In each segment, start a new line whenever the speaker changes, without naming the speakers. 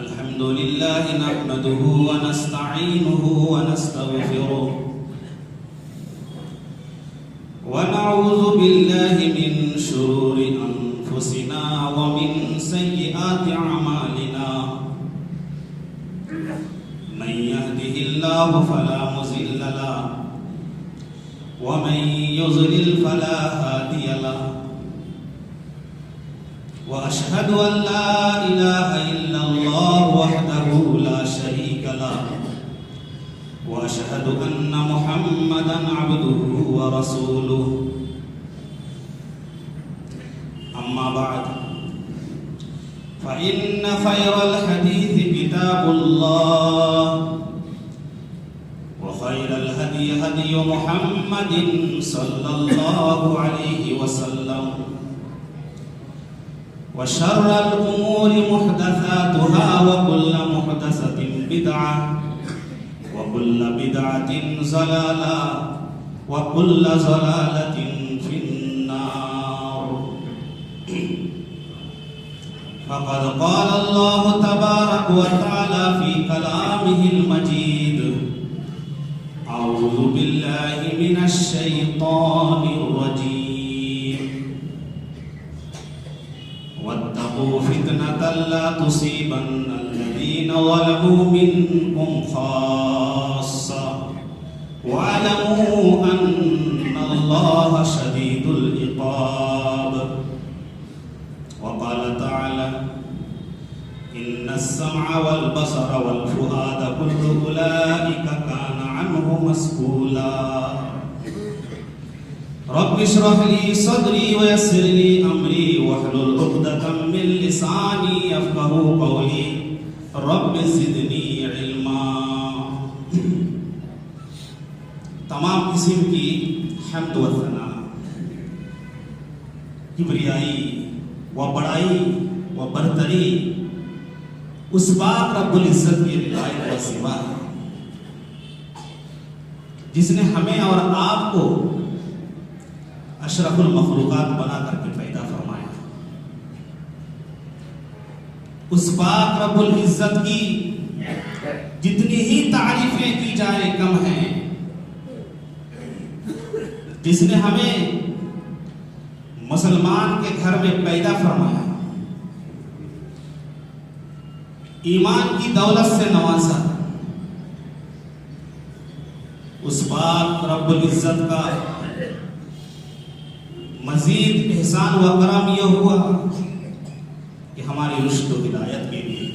الحمد لله نحمده ونستعينه ونستغفره ونعوذ بالله من شرور أنفسنا ومن سيئات أعمالنا من يهده الله فلا مضل له ومن يضلل فلا هادي له وأشهد أن لا إله إلا الله وحده لا شريك له وأشهد أن محمدا عبده ورسوله أما بعد فإن خير الحديث كتاب الله وخير الهدي هدي محمد صلى الله عليه وسلم وشر الأمور محدثاتها وكل محدثة بدعة وكل بدعة ضلالة وكل ضلالة في النار فقد قال الله تبارك وتعالى في كلامه المجيد أعوذ بالله من الشيطان الرجيم واتقوا فتنة لا تصيبن الذين ظلموا منكم خاصة واعلموا أن الله شديد العقاب وقال تعالى إن السمع والبصر والفؤاد كل أولئك كان عنه مسؤولا رب اشرح لي صدري ويسر لي أمري واحلل عقدة من لساني يفقهوا قولي رب زدني علما. تمام قسم کی حمد و ثنا، کبریائی و بڑائی و برتری اس پاک رب العزت کی ولایت و سوا ہے جس نے ہمیں اور آپ کو اشرف المخلوقات بنا کر کے پیدا فرمایا. اس پاک رب العزت کی جتنی ہی تعریفیں کی جائے کم ہیں، جس نے ہمیں مسلمان کے گھر میں پیدا فرمایا، ایمان کی دولت سے نوازا. اس پاک رب العزت کا مزید احسان و کرم یہ ہوا کہ ہماری رشد و ہدایت کے لیے،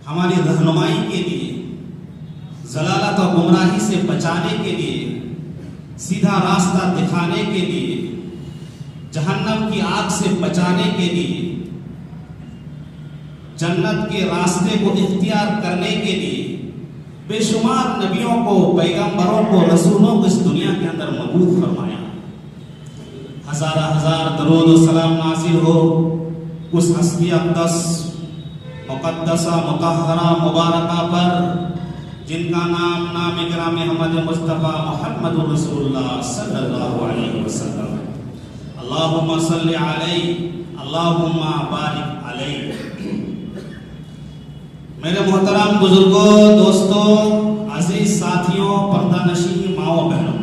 ہماری رہنمائی کے لیے، ضلالت و گمراہی سے بچانے کے لیے، سیدھا راستہ دکھانے کے لیے، جہنم کی آگ سے بچانے کے لیے، جنت کے راستے کو اختیار کرنے کے لیے بے شمار نبیوں کو، پیغمبروں کو، رسولوں کو اس دنیا کے اندر مبعوث فرمایا. ہزارہ ہزار درود و سلام نازل ہو اس ہستی اقدس مقدسہ مطہرہ مبارکہ پر جن کا نام نام گرامی محمد مصطفیٰ محمد رسول اللہ صلی اللہ علیہ وسلم. اللہم صلی علیہ اللہم بارک علیہ. میرے محترم بزرگوں، دوستوں، عزیز ساتھیوں، پردہ نشین ماؤں بہنوں،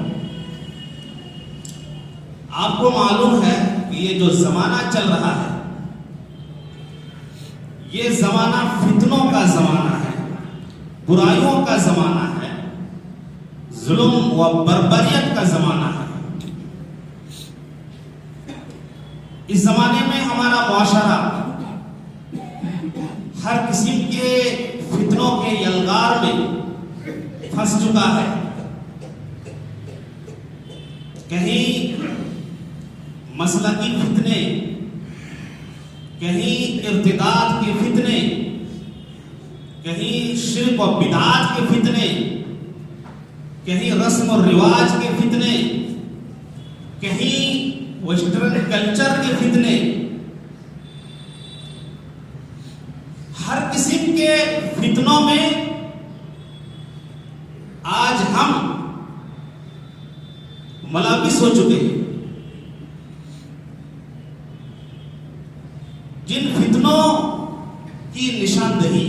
آپ کو معلوم ہے کہ یہ جو زمانہ چل رہا ہے یہ زمانہ فتنوں کا زمانہ ہے، برائیوں کا زمانہ ہے، ظلم و بربریت کا زمانہ ہے. اس زمانے میں ہمارا معاشرہ ہر قسم کے فتنوں کے یلغار میں پھنس چکا ہے. کہیں مسلکی فتنے، کہیں ارتداد کے فتنے، کہیں شرک و بدعات کے فتنے، کہیں رسم و رواج کے فتنے، کہیں ویسٹرن کلچر کے فتنے. ہر قسم کے فتنوں میں آج ہم ملابس ہو چکے ہیں. جن فتنوں کی نشاندہی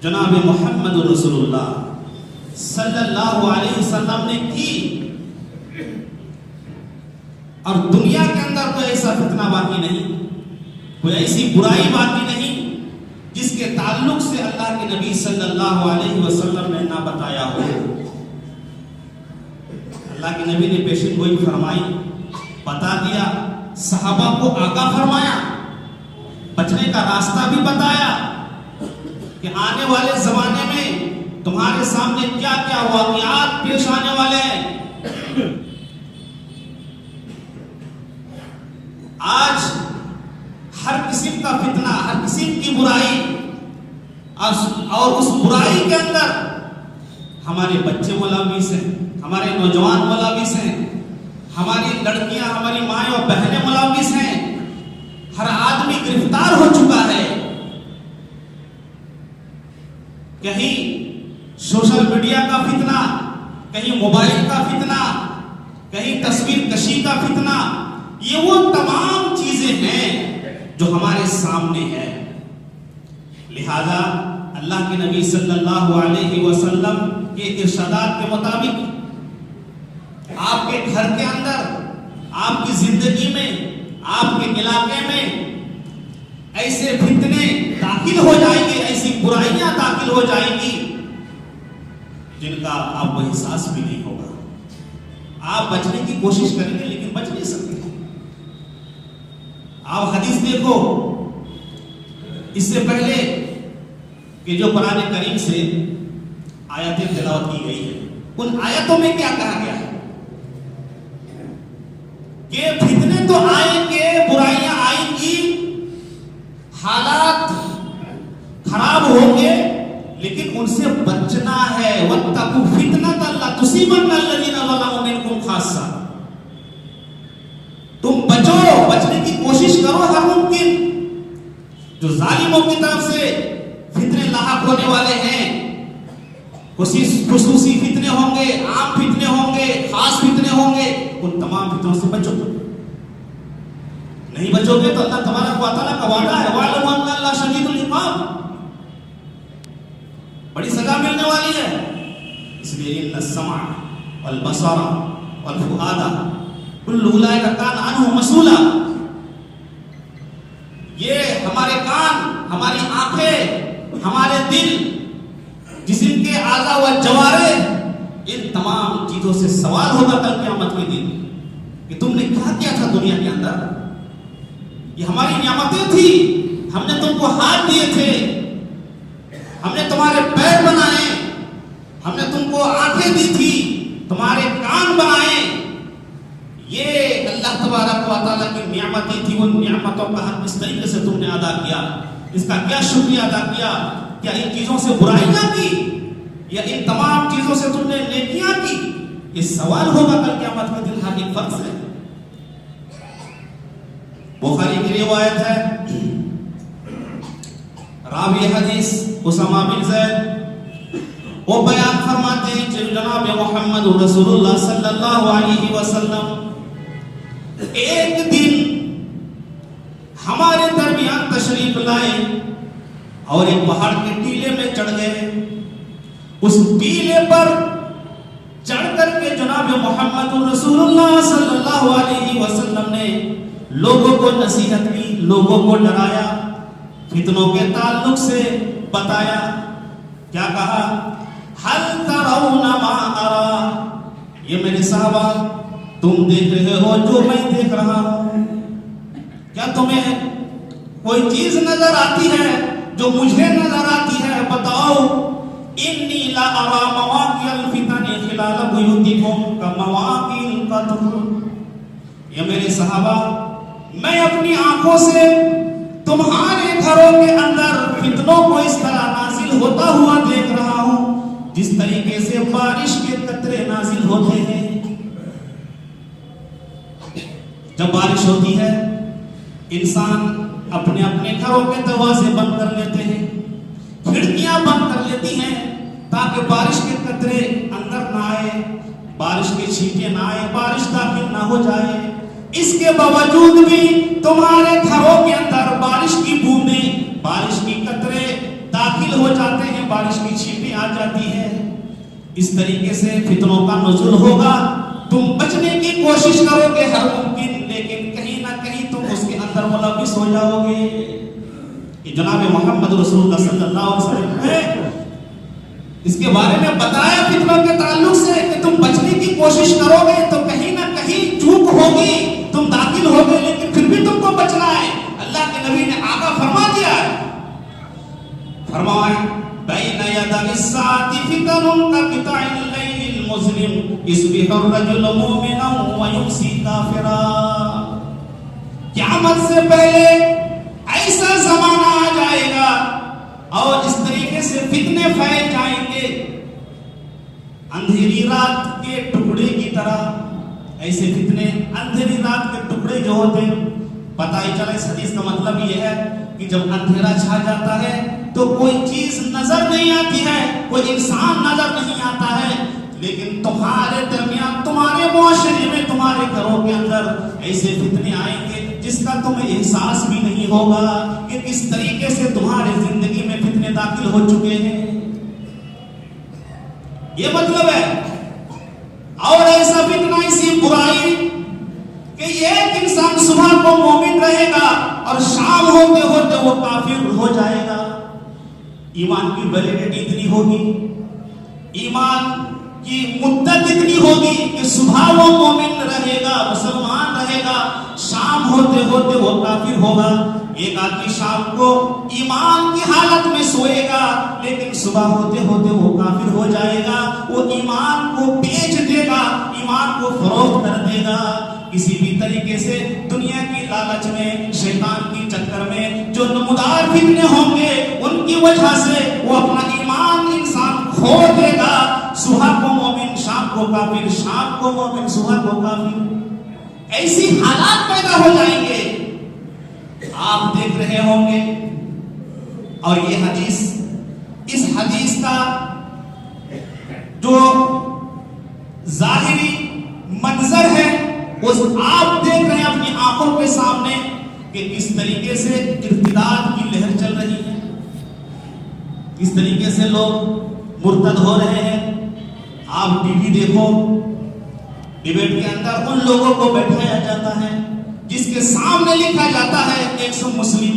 جناب محمد رسول اللہ صلی اللہ علیہ وسلم نے کی، اور دنیا کے اندر کوئی ایسا فتنہ باقی نہیں، کوئی ایسی برائی باقی نہیں جس کے تعلق سے اللہ کے نبی صلی اللہ علیہ وسلم نے نہ بتایا ہو۔ اللہ کے نبی نے پیشن گوئی فرمائی، بتا دیا، صحابہ کو آگاہ فرمایا، بچنے کا راستہ بھی بتایا کہ آنے والے زمانے میں تمہارے سامنے کیا کیا واقعات پیش آنے والے ہیں۔ آج ہر قسم کا فتنہ، ہر قسم کی برائی، اور اس برائی کے اندر ہمارے بچے ملوث ہیں، ہمارے نوجوان ملوث ہیں، ہماری لڑکیاں، ہماری مائیں اور بہنیں ملوث ہیں، ہر آدمی گرفتار ہو چکا ہے۔ کہیں سوشل میڈیا کا فتنہ، کہیں موبائل کا فتنہ، کہیں تصویر کشی کا فتنہ، یہ وہ تمام چیزیں ہیں جو ہمارے سامنے ہیں۔ لہذا اللہ کے نبی صلی اللہ علیہ وسلم کے ارشادات کے مطابق آپ کے گھر کے اندر، آپ کی زندگی میں، آپ کے علاقے میں ایسے فتنے داخل ہو جائیں گے، ایسی برائیاں داخل ہو جائیں گی جن کا آپ کو احساس بھی نہیں ہوگا۔ آپ بچنے کی کوشش کریں گے لیکن بچ نہیں سکتے۔ آپ حدیث دیکھو، اس سے پہلے کہ جو قرآن کریم سے آیتیں تلاوت کی گئی ہیں، ان آیتوں میں کیا کہا گیا ہے کہ فتنے تو آئیں گے، برائیاں آئیں گی، حالات خراب ہوں گے، لیکن ان سے بچنا ہے۔ وَاتَّقُوا فِتْنَةً لَا تُصِيبَنَّ الَّذِينَ ظَلَمُوا مِنْكُمْ خَاصَّةً۔ تم بچو، بچنے کی کوشش کرو ہر ممکن۔ جو ظالموں کی طرف سے فتنے لاحق ہونے والے ہیں، خصوصی فتنے ہوں گے، عام فتنے ہوں گے، خاص فتنے ہوں گے، ان تمام فتنوں سے بچو۔ نہیں بچو گے تو اللہ تبارک و تعالیٰ کا وعدہ ہے، وَاعْلَمُوا أَنَّ اللَّهَ شَدِيدُ الْعِقَابِ، بڑی سزا ملنے والی ہے۔ اس لیے إِنَّ السَّمْعَ وَالْبَصَرَ وَالْفُؤَادَ كُلُّ أُولَٰئِكَ كَانَ عَنْهُ مَسْئُولًا۔ یہ ہمارے کان، ہماری آنکھیں، ہمارے دل، جسم کے اعضاء و جوارح، ان تمام چیزوں سے سوال ہوگا کل قیامت کے دن کہ تم نے کیا کیا تھا دنیا کے اندر۔ یہ ہماری نعمتیں تھی، ہم نے تم کو ہاتھ دیے تھے، ہم نے تمہارے پیر بنائے، ہم نے تم کو آنکھیں دی تھی، تمہارے کان بنائے۔ یہ اللہ تبارک و تعالیٰ کی نعمتیں تھی، ان نعمتوں کا حق اس طریقے سے تم نے ادا کیا، اس کا کیا شکریہ ادا کیا؟ کیا ان چیزوں سے برائیاں کی یا ان تمام چیزوں سے تم نے نیکیاں کی؟ یہ سوال ہوگا کل قیامت کے دن ہر ایک فرد سے۔ بخاری کی روایت ہے، راوی حدیث اسامہ بن زید وہ بیان فرماتے ہیں کہ جناب محمد رسول اللہ صلی اللہ علیہ وسلم ایک دن ہمارے درمیان تشریف لائے اور ایک پہاڑ کے ٹیلے میں چڑھ گئے۔ اس ٹیلے پر چڑھ کر کے جناب محمد رسول اللہ صلی اللہ علیہ وسلم نے لوگوں کو نصیحت کی، لوگوں کو ڈرایا، فتنوں کے تعلق سے بتایا۔ کیا کہا؟ حل ترون ما ارا، یہ میرے صحابہ تم دیکھ رہے ہو جو میں دیکھ رہا ہوں؟ کیا تمہیں کوئی چیز نظر آتی ہے جو مجھے نظر آتی ہے؟ بتاؤ۔ انی لا ارا مواقع الفتن خلال بیوتکم کمواقع القطر، یہ میرے صحابہ میں اپنی آنکھوں سے تمہارے گھروں کے اندر فتنوں کو اس طرح نازل ہوتا ہوا دیکھ رہا ہوں جس طریقے سے بارش کے قطرے نازل ہوتے ہیں۔ جب بارش ہوتی ہے انسان اپنے اپنے گھروں کے دروازے بند کر لیتے ہیں، کھڑکیاں بند کر لیتی ہیں تاکہ بارش کے قطرے اندر نہ آئے، بارش کے چھینٹے نہ آئے، بارش داخل نہ ہو جائے۔ اس کے باوجود بھی تمہارے گھروں کے اندر بارش کی بوندیں، بارش کی قطرے داخل ہو جاتے ہیں، بارش کی چھینٹیں آ جاتی ہے. اس طریقے سے فتنوں کا نزول ہوگا. تم بچنے کی کوشش کرو گے ہر ممکن، لیکن کہیں نہ کہیں تم اس کے اندر ملوث ہو جاؤ گے. یہ جناب محمد رسول اللہ صلی اللہ علیہ وسلم نے اس کے بارے میں بتایا فتنوں کے تعلق سے کہ تم بچنے کی کوشش کرو گے تو کہیں نہ کہیں چوک ہوگی، تم داخل ہوگے، لیکن پھر بھی تم کو بچنا ہے. اللہ کے نبی نے آگاہ فرما دیا ہے، فرمایا بین یدی الساعۃ فتن کقطع اللیل المظلم یصبح الرجل مؤمنا ویمسی کافرا. قیامت سے پہلے ایسا زمانہ آ جائے گا اور اس طریقے سے فتنے پھیل جائیں گے اندھیری رات کے ٹکڑے کی طرح. ایسے فتنے اندھیری رات کے ٹکڑے جو ہوتے ہیں، پتہ ہی چلا اس حدیث کا مطلب یہ ہے کہ جب اندھیرا چھا جاتا ہے تو کوئی چیز نظر نہیں آتی ہے، کوئی انسان نظر نہیں آتا ہے، لیکن تمہارے درمیان، تمہارے معاشرے میں، تمہارے گھروں کے اندر ایسے فتنے آئیں گے جس کا تمہیں احساس بھی نہیں ہوگا کہ کس طریقے سے تمہاری زندگی میں فتنے داخل ہو چکے ہیں. یہ مطلب ہے. اور ایسا فتنہ، ایسی برائی کہ ایک انسان صبح کو مومن رہے گا اور شام ہوتے ہوتے وہ کافر ہو جائے گا. ایمان کی ویلیڈیٹی اتنی ہوگی، ایمان کی مدت اتنی ہوگی کہ صبح وہ مومن رہے گا، مسلمان رہے گا، شام ہوتے ہوتے وہ کافر ہوگا. ایک آدمی شام کو ایمان کی حالت میں سوئے گا لیکن صبح ہوتے ہوتے وہ کافر ہو جائے گا. وہ ایمان کو بیچ دے گا، ایمان کو فروخت کر دے گا. کسی بھی طریقے سے دنیا کی لالچ میں، شیطان کی چکر میں جو نمودار فتنے ہوں گے ان کی وجہ سے وہ اپنا ایمان انسان کھو دے گا. صبح کو مومن، شام کو کافر، شام کو مومن، صبح کو کافر. ایسی حالات پیدا ہو جائیں گے، آپ دیکھ رہے ہوں گے. اور یہ حدیث، اس حدیث کا جو ظاہری منظر ہے وہ آپ دیکھ رہے ہیں اپنی آنکھوں کے سامنے کہ کس طریقے سے ارتداد کی لہر چل رہی ہے، کس طریقے سے لوگ مرتد ہو رہے ہیں. آپ ٹی وی دیکھو، ڈیبیٹ کے اندر ان لوگوں کو بیٹھایا جاتا ہے جس کے سامنے لکھا جاتا ہے 100 مسلم،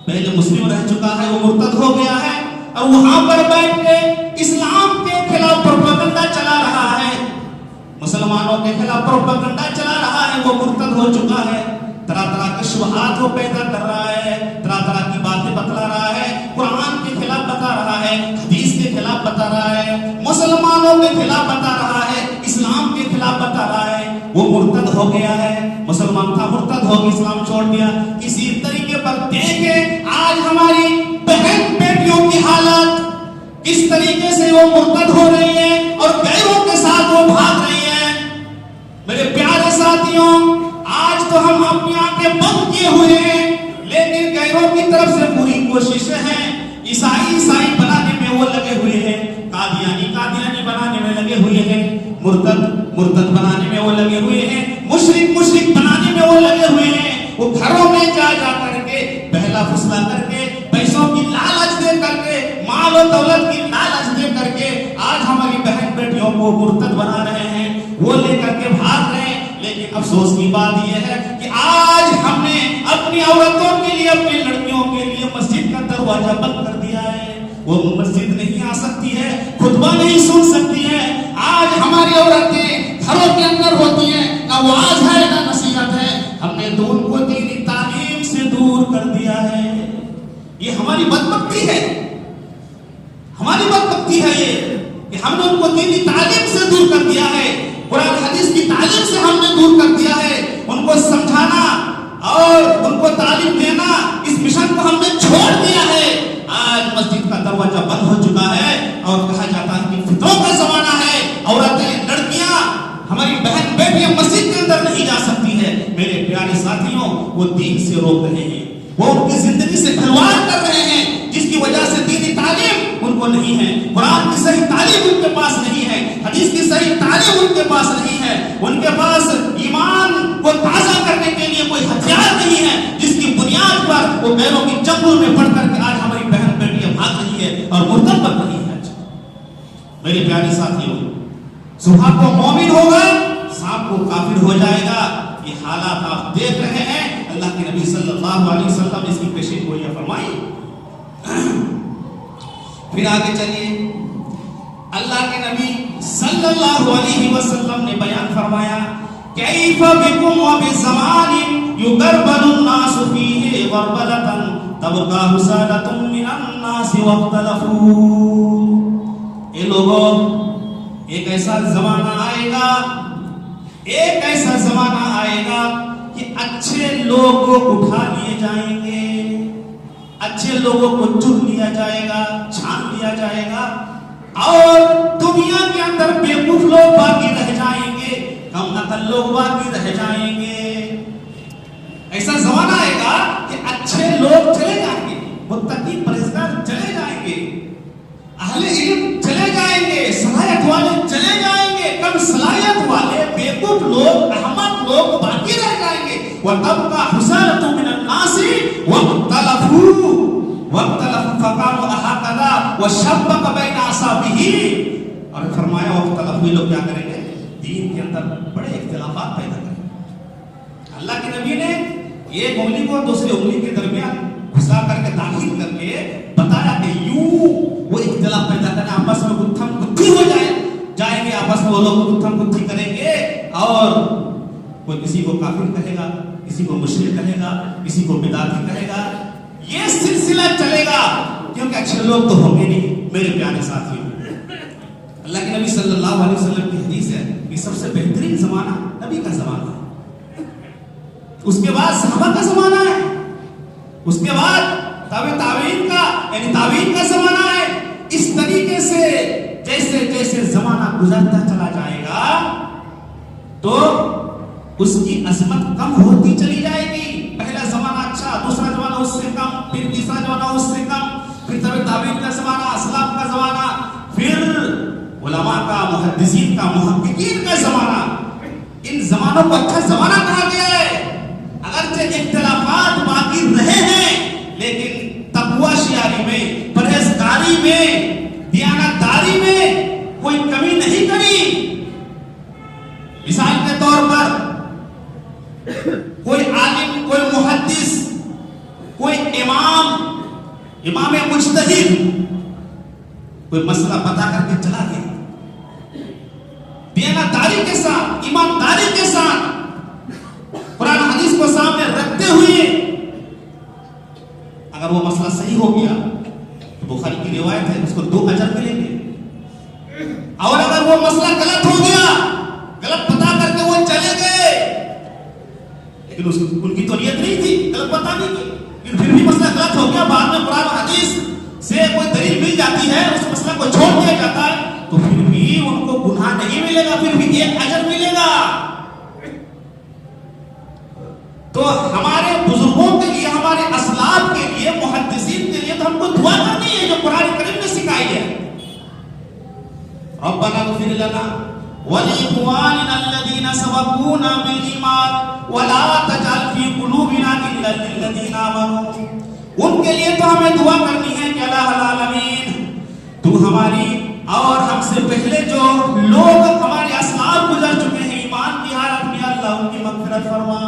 پہلے مسلم رہ چکا ہے، وہ مرتد ہو گیا ہے، اور وہاں پر بیٹھ کے اسلام کے خلاف پروپیگنڈا چلا رہا ہے، مسلمانوں کے خلاف پروپیگنڈا چلا رہا ہے، وہ مرتد ہو چکا ہے. طرح طرح کے شبہات وہ پیدا کر رہا ہے، طرح طرح کی باتیں بتلا رہا ہے، قرآن کے خلاف بتا رہا ہے، حدیث کے خلاف بتا رہا ہے، مسلمانوں کے خلاف بتا رہا ہے، اسلام کے خلاف بتا رہا ہے. وہ مرتد ہو گیا ہے. مسلمان تھا، مرتد ہو گیا، اسلام چھوڑ دیا. اسی طریقے پر دیکھیں آج ہماری بہن بیٹیوں کی حالت کس طریقے سے وہ مرتد ہو رہی ہیں اور غیروں کے ساتھ وہ بھاگ رہی ہیں. میرے پیارے ساتھیوں، آج تو ہم اپنی آنکھیں بند کیے ہوئے ہیں، لیکن غیروں کی طرف سے پوری کوششیں ہیں. عیسائی بنانے میں وہ لگے ہوئے ہیں، قادیانی بنانے میں لگے ہوئے ہیں، مرتد بنانے میں وہ لگے ہوئے ہیں، مشرک بنانے میں وہ لگے ہوئے ہیں. وہ گھروں میں جا کر کے پہلا فسلا کر کے، پیسوں کی لالچ دے کر کے، مال و دولت کی لالچ دے کر کے آج ہماری بہن بیٹیوں کو مرتد بنا رہے ہیں، وہ لے کر کے بھاگ رہے ہیں. لیکن افسوس کی بات یہ ہے کہ آج ہم نے اپنی عورتوں کے لیے، اپنی لڑکیوں کے لیے مسجد کا دروازہ بند کر دیا ہے. وہ مسجد نہیں آ سکتی ہے، خطبہ نہیں سن سکتی ہے. آج ہماری عورتیں گھروں کے اندر ہوتی ہیں، نہ واعظ ہے نہ نصیحت ہے. ہم نے تو ان کو دینی تعلیم سے دور کر دیا ہے. یہ ہماری بدبختی ہے، ہماری بدبختی ہے یہ کہ ہم نے ان کو دینی تعلیم سے دور کر دیا ہے، قرآن حدیث کی تعلیم سے ہم نے دور کر دیا ہے. ان کو سمجھانا اور ان کو تعلیم دینا، اس مشن کو ہم نے چھوڑ دیا ہے. آج مسجد کا دروازہ بند ہو چکا ہے اور کہا جاتا ہے کہ فتنوں کا زمانہ ہے، عورتیں، لڑکیاں، ہماری بہن بیٹیاں مسجد کے اندر نہیں جا سکتی ہے. میرے پیارے ساتھیوں، وہ دین سے روک رہے ہیں، وہ ان کی زندگی سے کھلواڑ کر رہے ہیں، جس کی وجہ سے دینی تعلیم ان کو نہیں ہے، قرآن کی صحیح تعلیم ان کے پاس نہیں ہے، حدیث کی صحیح تعلیم ان کے پاس نہیں ہے. ان کے پاس ایمان کو تازہ کرنے کے لیے کوئی ہتھیار رہی ہیں, جس کی بنیاد پر وہ غیروں کی جنگل میں پڑ کر کے آج ہماری بہن بیٹیاں بھاگ رہی ہے اور مرتد بن رہی ہے. میرے پیارے ساتھیوں, صبح کو مومن ہوگا, شام کو کافر ہو جائے گا. یہ حالات آپ دیکھ رہے ہیں. اللہ کے نبی صلی اللہ علیہ وسلم نے اس کی پیشین گوئیاں فرمائی. پھر آگے چلیے, اللہ کے نبی صلی اللہ علیہ وسلم نے بیان فرمایا, کیف بکم و بزمان یقربن الناس فیہ غربلتن تبقى حسالة من الناس واختلفوا. اے لوگوں, ایک ایسا زمانہ آئے گا, ایک ایسا زمانہ آئے گا کہ اچھے لوگ کو اٹھا لیے جائیں گے, اچھے لوگوں کو چن لیا جائے گا, چھان لیا جائے گا, اور دنیا کے اندر بیوقوف لوگ باقی رہ جائیں گے, کم عقل لوگ باقی رہ جائیں گے. ایسا زمانہ آئے گا کہ اچھے لوگ چلے جائیں گے, متقی پرہیزگار چلے جائیں گے, اہل علم چلے جائیں گے, صلاحیت والے چلے جائیں گے, کم صلاحیت والے بیوقوف لوگ, احمق لوگ باقی رہ جائیں گے. وَتَبْقَى حُسَالَةٌ مِّنَ النَّاسِ وَاخْتَلَفُوا فَقَالُوا أَهَكَذَا وَشَبَّكَ بَيْنَ أَصَابِعِهِ. اور فرمایا وَاخْتَلَفُوا, لوگ کیا کریں گے, دین کے اندر بڑے اختلافات پیدا کریں گے. اللہ کے نبی نے ایک انگلی کو دوسری انگلی کے درمیان گھسا کر کے داخل کر کے بتایا کہ یوں وہ اختلاف پیدا کریں, آپس میں گتھم گتھی ہو جائیں گے, آپس میں وہ لوگ گتھم گتھی کریں گے, اور کوئی کسی کو کافر کہے گا, کسی کو مشرک کہے گا, کسی کو بدعتی کہے گا. یہ سلسلہ چلے گا, کیونکہ اچھے لوگ تو ہوں گے نہیں. میرے پیارے ساتھیوں, اللہ کے نبی صلی اللہ علیہ وسلم کی حدیث ہے کہ سب سے بہترین زمانہ نبی کا زمانہ ہے, اس کے بعد صحابہ کا زمانہ ہے, اس کے بعد تابعین کا یعنی تابعین کا زمانہ ہے. اس طریقے سے جیسے جیسے زمانہ گزرتا چلا جائے گا تو اس کی عظمت کم ہوتی چلی جائے گی. پہلا زمانہ اچھا, دوسرا زمانہ اس سے کم, پھر تیسرا زمانہ اس سے کم, پھر تابعین کا زمانہ, اسلاف کا زمانہ, پھر علماء کا, محدثین کا, محققین کا زمانہ. ان زمانوں کو اچھا زمانہ کہا گیا ہے. اگرچہ اختلافات باقی رہے ہیں, لیکن تقوی شیاری میں, پرہیزگاری میں, دیانتداری میں کوئی کمی نہیں کری. مثال کے طور پر کوئی عالم, کوئی محدث, کوئی امام مجتہد کوئی مسئلہ پتا کر کے چلا گیا, دیانتداری کے ساتھ, ایمانداری کے ساتھ, قرآن حدیث کو سامنے رکھتے ہوئے اگر وہ مسئلہ صحیح ہو گیا تو بخاری کی روایت ہے اس کو 2 اجر ملیں گے, اور اگر وہ مسئلہ غلط ہو گیا, غلط پتا کر کے وہ چلے گئے, لیکن ان کی تو نیت نہیں تھی غلط بتانے کی, لیکن پھر بھی مسئلہ غلط ہو گیا, بعد میں قرآن حدیث سے کوئی دلیل مل جاتی ہے, اس مسئلہ کو چھوڑ دیا جاتا ہے, تو پھر بھی ان کو گناہ نہیں ملے گا, پھر بھی 1 اجر ملے گا. تو ہمارے بزرگوں کے لیے, ہمارے اسلاف کے لیے, محدثین کے لیے تو ہم کو دعا کرنی ہے جو قرآن کریم نے سکھائی ہے. ربنا اغفر لنا ولإخواننا الذين سبقونا بالإيمان ولا تجعل في قلوبنا غلا للذين آمنوا. ان کے لیے تو ہمیں دعا کرنی ہے کہ الہ العالمین تو ہماری اور ہم سے پہلے جو لوگ ہمارے اسلاف گزر چکے ہیں ایمان کی حالت میں, اللہ ان کی مغفرت فرما.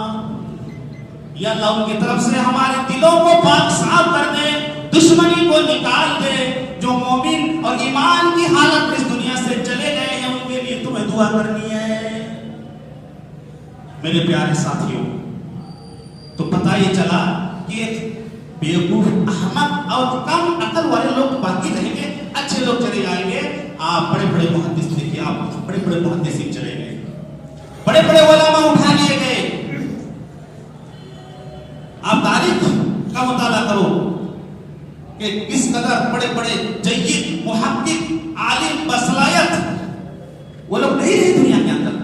یا اللہ ان کی طرف سے ہمارے دلوں کو پاک صاف کر دے, دشمنی کو نکال دے. جو مومن اور ایمان کی حالت میں اس دنیا سے چلے گئے ہیں ان کے لیے تمہیں دعا کرنی ہے. میرے پیارے ساتھیوں, تو پتہ یہ چلا کہ بیوقوف, احمق اور کم عقل والے لوگ باقی رہیں گے, اچھے لوگ چلے جائیں گے. آپ بڑے بڑے محدث دیکھیے, آپ بڑے بڑے محدثین چلے گئے, بڑے بڑے علماء اٹھا لیے گئے. آپ تاریخ کا مطالعہ کرو کہ کس قدر بڑے بڑے جید, محقق, عالم, بصلاحیت وہ لوگ نہیں رہے دنیا کے اندر.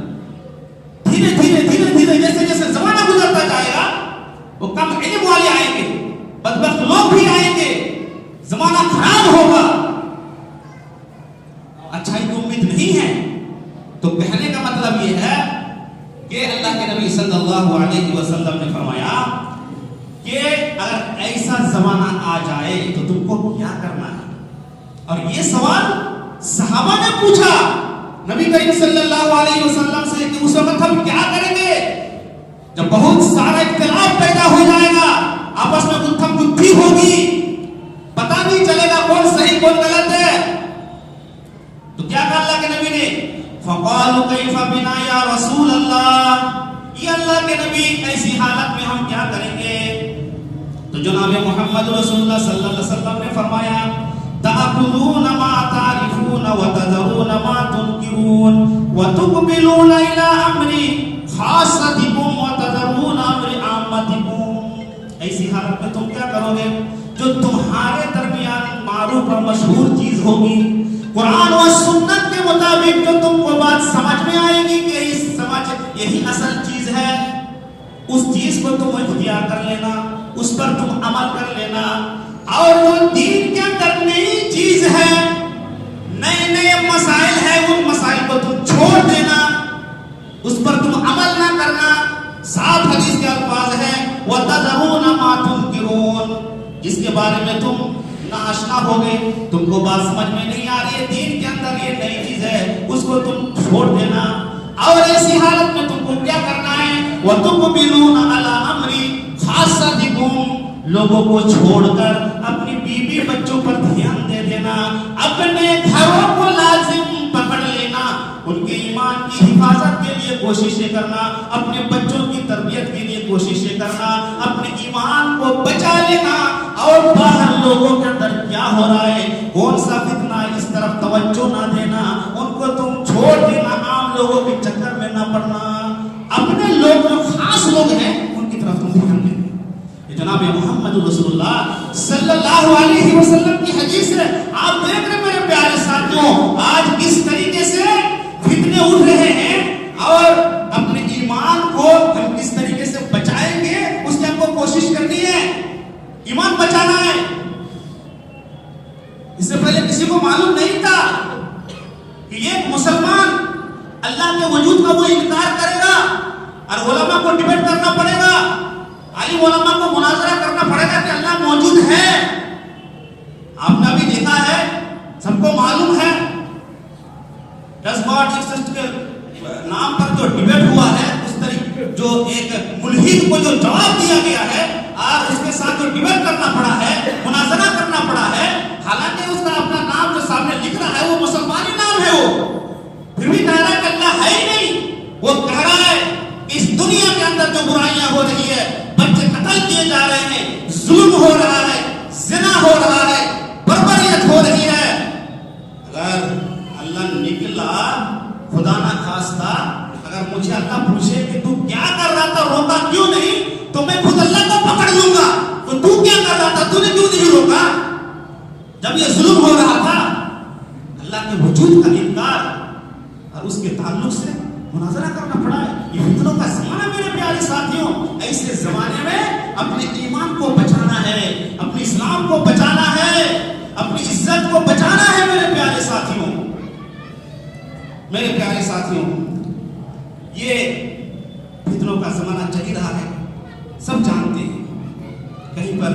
دھیرے دھیرے دھیرے دھیرے جیسے جیسے زمانہ گزرتا جائے گا وہ کم علم والے آئیں گے, بدبخت لوگ بھی آئیں گے, زمانہ خراب ہوگا, اچھائی کی امید نہیں ہے. تو کہنے کا مطلب یہ ہے کہ اللہ کے نبی صلی اللہ علیہ وسلم نے فرمایا آ جائے تو تم کو کیا کرنا ہے؟ اور یہ سوال صحابہ نے پوچھا نبی کریم صلی اللہ علیہ وسلم سے کہ اس وقت ہم کیا کریں گے جب بہت سارا اختلاف پیدا ہو جائے گا، آپس میں گتھم گتھی ہوگی، پتہ نہیں چلے گا کون صحیح کون غلط ہے؟ تو کیا کہا اللہ کے نبی نے؟ فقالوا کیف بنا یا رسول اللہ، یہ اللہ کے نبی ایسی حالت میں ہم کیا کریں گے؟ تو جناب محمد رسول اللہ صلی اللہ علیہ وسلم نے فرمایا تأکلون ما تعرفون وتذرون ما تنکرون وتقبلون الى امر خاصتکم وتذرون امر عامتکم۔ ایسی حالت میں تم کیا کرو گے؟ جو تمہارے درمیان معروف اور مشہور چیز ہوگی، قرآن و سنت کے مطابق جو تم کو بات سمجھ میں آئے گی کہ یہی اصل چیز ہے، اس چیز کو تم اختیار کر لینا، اس پر تم عمل کر لینا، اور جو دین کے اندر نئی چیز ہے، نئے نئے مسائل ہیں، ان مسائل کو تم چھوڑ دینا، اس پر تم عمل نہ کرنا۔ صاف حدیث کے الفاظ ہیں وَتَذَرُونَ مَا تُنْكِرُونَ، جس کے بارے میں تم ناشنا ہو گئے، تم کو بات سمجھ میں نہیں آ رہی ہے، دین کے اندر یہ نئی چیز ہے، اس کو تم چھوڑ دینا۔ اور ایسی حالت میں تم کو کیا کرنا ہے؟ وَتُقْبِلُونَ عَلَىٰ أَمْرِ خَاصَّتِكُمْ، لوگوں کو چھوڑ کر اپنی بیوی بچوں پر دھیان دے دینا، اپنے گھروں کو لازم پکڑ لینا، ان کے ایمان کی حفاظت کے لیے کوششیں کرنا، اپنے بچوں کی تربیت کے لیے کوششیں کرنا، اپنے ایمان کو بچا لینا، اور باہر لوگوں کے اندر کیا ہو رہا ہے، کون سا فتنہ، اس طرف توجہ نہ دینا، ان کو تم چھوڑ دینا، عام لوگوں کے چکر میں نہ پڑنا، اپنے لوگ جو خاص لوگ ہیں ان کی طرف تم دھیان دینا۔ یہ جناب محمد رسول اللہ صلی اللہ علیہ وسلم کی حدیث ہے۔ آپ دیکھ رہے میرے پیارے ساتھیوں، آج کس طریقے سے فتنے اٹھ رہے ہیں، اور اپنے ایمان کو ہم کس طریقے سے بچائیں گے اس کی ہم کو کوشش کرنی ہے۔ ایمان بچانا ہے۔ اس سے پہلے کسی کو معلوم نہیں تھا کہ یہ مسلمان اللہ کے وجود کا وہ انکار کرے گا، اور علماء کو ڈیبیٹ کرنا پڑے گا، عالم علماء کو مناظرہ کرنا پڑے گا کہ اللہ موجود ہے۔ آپ نے بھی دیکھا ہے، سب کو معلوم ہے، 10 گاڈ ایگزسٹ کے نام پر جو ڈیبیٹ ہوا ہے، اس طریقے جو ایک ملحد کو جو جواب دیا گیا ہے، اور اس کے ساتھ جو ڈیبیٹ کرنا پڑا ہے، مناظرہ کرنا پڑا ہے، حالانکہ اس کا اپنا نام جو سامنے لکھ رہا ہے وہ مسلمانی نام ہے، وہ پھر بھی کہہ رہا ہے کہ اللہ ہے ہی نہیں۔ وہ کہہ رہا ہے کہ اس دنیا کے اندر جو برائیاں ہو رہی ہے، بچے قتل کیے جا رہے ہیں، ظلم ہو رہا ہے، زنا ہو رہا ہے، بربریت ہو رہی ہے، اگر اللہ نکلا خدا نہ خواستہ، اگر مجھے اللہ پوچھے کہ تو کیا کر رہا تھا، روکا کیوں نہیں، تو میں خود اللہ کو پکڑ لوں گا، تو کیا کر رہا تھا، تو نے کیوں نہیں روکا جب یہ ظلم ہو رہا تھا؟ اللہ کے وجود کا انکار اور اس کے تعلق سے مناظرہ کرنا پڑا ہے۔ یہ فتنوں کا زمانہ میرے پیارے ساتھیوں، ایسے زمانے میں اپنے ایمان کو بچانا ہے، اپنے اسلام کو بچانا ہے، اپنی عزت کو بچانا ہے میرے پیارے ساتھیوں۔ میرے پیارے ساتھیوں، یہ فتنوں کا زمانہ چل ہی رہا ہے، سب جانتے ہیں۔ کہیں پر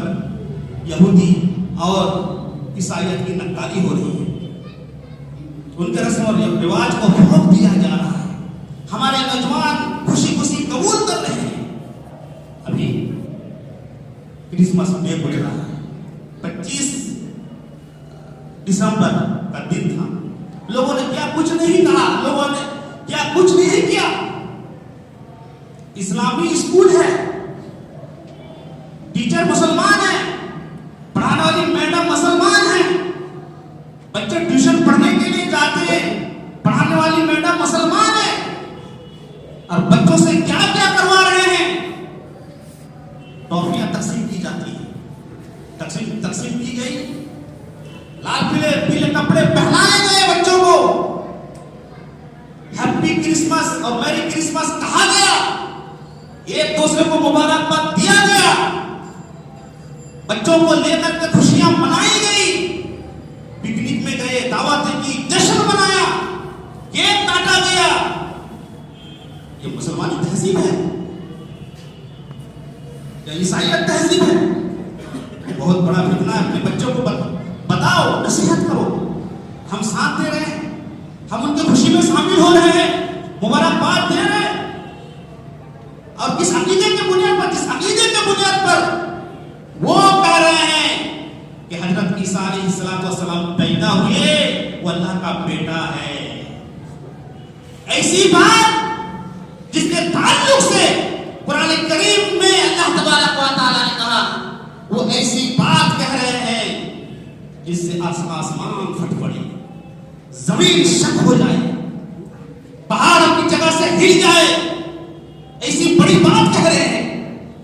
یہودی اور عیسائیت کی نکالی ہو رہی ہے، ان کے رسم اور رواج کو فروغ دیا جا رہا ہے، ہمارے نوجوان خوشی خوشی قبول کر رہے ہیں۔ ابھی کرسمس ڈے گزرا ہے، 25 دسمبر کا دن تھا، لوگوں نے کیا کچھ نہیں کہا، لوگوں نے کیا کچھ نہیں کیا۔ اسلامی اسکول ہے، ٹیچر مسلمان ہے، پڑھانے والی میڈم مسلمان ہے، بچے ٹیوشن پڑھنے کے لیے جاتے ہیں، پڑھانے والی میڈم مسلمان ہے، اور بچوں سے کیا کیا کروا رہے ہیں، ٹافیاں تقسیم کی جاتی ہیں، تقسیم کی گئی، لال پیلے پیلے کپڑے پہنائے گئے بچوں کو، ہیپی کرسمس اور میری کرسمس کہا گیا، ایک دوسرے کو مبارکباد دیا گیا، بچوں کو لے کر کے خوشیاں منائی گئی، پکنک میں گئے، دعوتیں کی، جشن منایا، کیک کاٹا گیا۔ یہ مسلمانی تہذیب ہے یا عیسائیت تہذیب ہے؟ بہت بڑا فتنہ ہے، اپنے بچوں کو بتاؤ، نصیحت کرو. ہم ساتھ دے رہے ہیں، ہم ان کی خوشی میں شامل ہو رہے ہیں، مبارکباد دے رہے ہیں. اور کس عقیدے کے بنیاد پر، جس عقیدے کے بنیاد پر وہ کہہ رہے ہیں کہ حضرت عیسیٰ علیہ السلام پیدا ہوئے، وہ اللہ کا بیٹا ہے. ایسی بات جس کے تعلق سے قرآن کریم میں اللہ تبارک و تعالیٰ نے کہا، وہ ایسی بات کہہ رہے ہیں جس سے آسمان پھٹ پڑے، زمین شک ہو جائے، پہاڑ اپنی جگہ سے ہل جائے. ایسی بڑی بات کہہ رہے ہیں،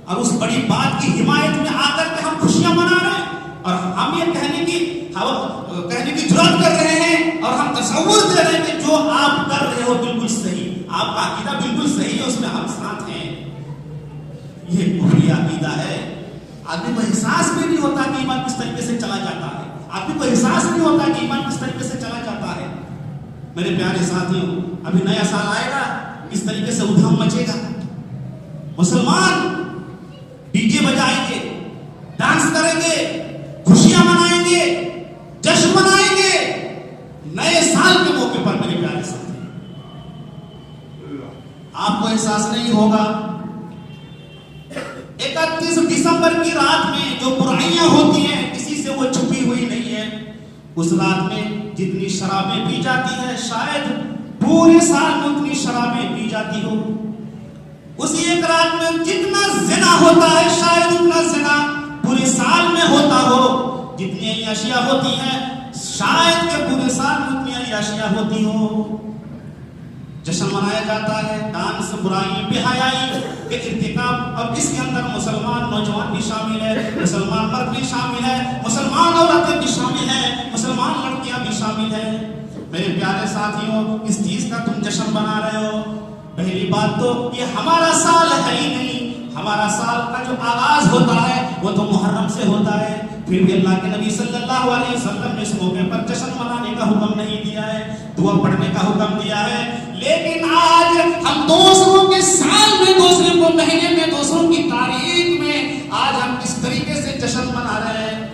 اور اس بڑی بات کی حمایت میں آ کر کے ہم خوشیاں منا رہے ہیں، اور ہم یہ کہنے کی جرات کر رہے ہیں، اور ہم تصور دے رہے ہیں کہ جو آپ کر رہے ہو بالکل صحیح، آپ کا عقیدہ بالکل صحیح ہے، اس میں ہم ساتھ ہیں. یہ کفری عقیدہ ہے. آدمی کو احساس بھی نہیں ہوتا کہ ایمان کس طریقے سے چلا جاتا ہے. آدمی کو احساس نہیں ہوتا کہ ایمان کس طریقے سے چلا جاتا ہے. میرے پیارے ساتھیوں، ابھی نیا سال آئے گا، کس طریقے سے ادھم مچے گا. مسلمان ڈی جے بجائیں گے، ڈانس کریں گے، خوشیاں منائیں گے، جشن منائیں گے نئے سال کے موقع پر. میرے پیارے ساتھی، آپ کو احساس نہیں ہوگا 31 دسمبر کی رات میں جو برائیاں ہوتی ہیں کسی سے وہ چھپی ہوئی نہیں ہے. اس رات میں جتنی شرابیں پی جاتی ہیں، شاید پورے سال میں اتنی شرابیں پی جاتی ہو. اسی ایک رات میں جتنا زنا ہوتا ہے، شاید اتنا زنا پورے سال میں ہوتا ہو. جتنی عیاشیاں ہوتی ہیں، شاید کہ پورے سال میں اتنی عیاشیاں ہوتی ہو. جشن منایا جاتا ہے، ڈانس، برائی، بے حیائی کے ارتکاب. اب اس کے اندر مسلمان نوجوان بھی شامل ہے، مسلمان مرد بھی شامل ہے، مسلمان عورتیں بھی شامل ہیں، مسلمان لڑکیاں بھی شامل ہیں. میرے پیارے ساتھیوں، اس چیز کا تم جشن بنا رہے ہو. پہلی بات تو یہ ہمارا سال ہے ہی نہیں. ہمارا سال کا جو آغاز ہوتا ہے وہ تو محرم سے ہوتا ہے. پھر بھی اللہ کے نبی صلی اللہ علیہ وسلم نے اس موقع پر جشن منانے کا حکم نہیں دیا ہے، دعا پڑھنے کا حکم دیا ہے. لیکن آج ہم دوسروں کے سال میں، دوسروں کو مہینے میں، دوسروں کی تاریخ میں آج ہم کس طریقے سے جشن منا رہے ہیں.